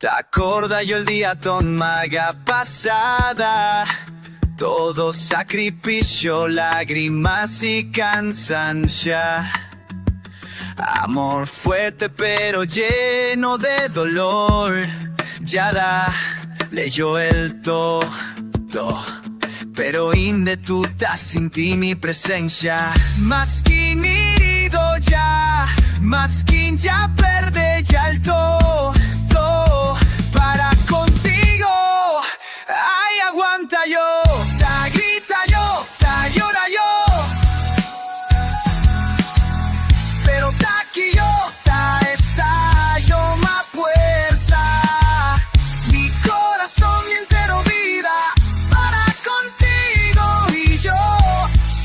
T'accorda io il dia ton maga passada, todo sacrificio, lágrimas y cansancio. Amor fuerte pero lleno de dolor. Yara leyó el todo, pero inde tu sentí mi presencia. Maskin herido ya, maskin ya perde ya el todo. Para contigo, ay aguanta yo, ta grita yo, ta llora yo. Pero ta aquí yo, ta está yo más fuerza. Mi corazón y entero vida para contigo y yo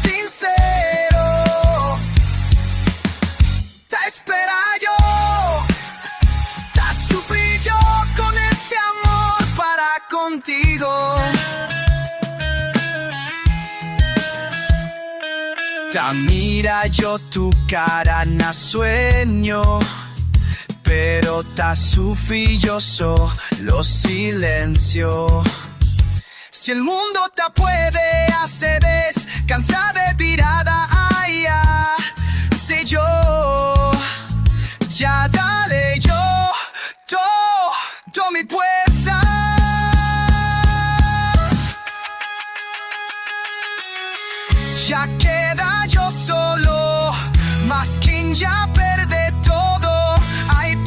sincero. Ta espera yo, ta sufrí yo con este amor para contigo. Ta mira yo tu cara na sueño, pero ta sufrí yo solo silencio. Si el mundo te puede hacer descansar de tirada, ay, sé yo, ya dale yo todo mi fuerza. Ya queda yo solo, maskin ya perde todo. Ay,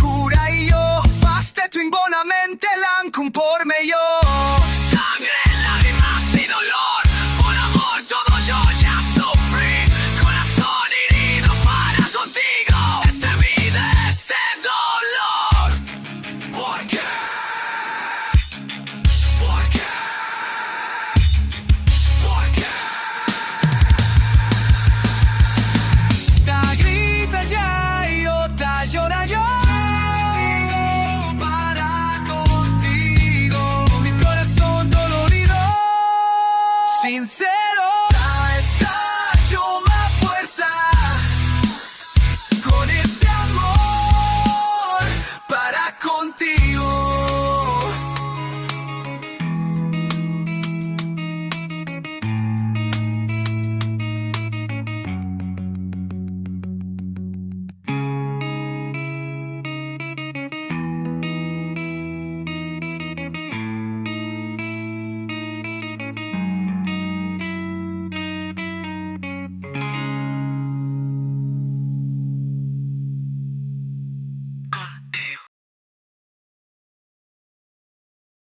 cura y yo, baste tu imbonamente l'ancun por me.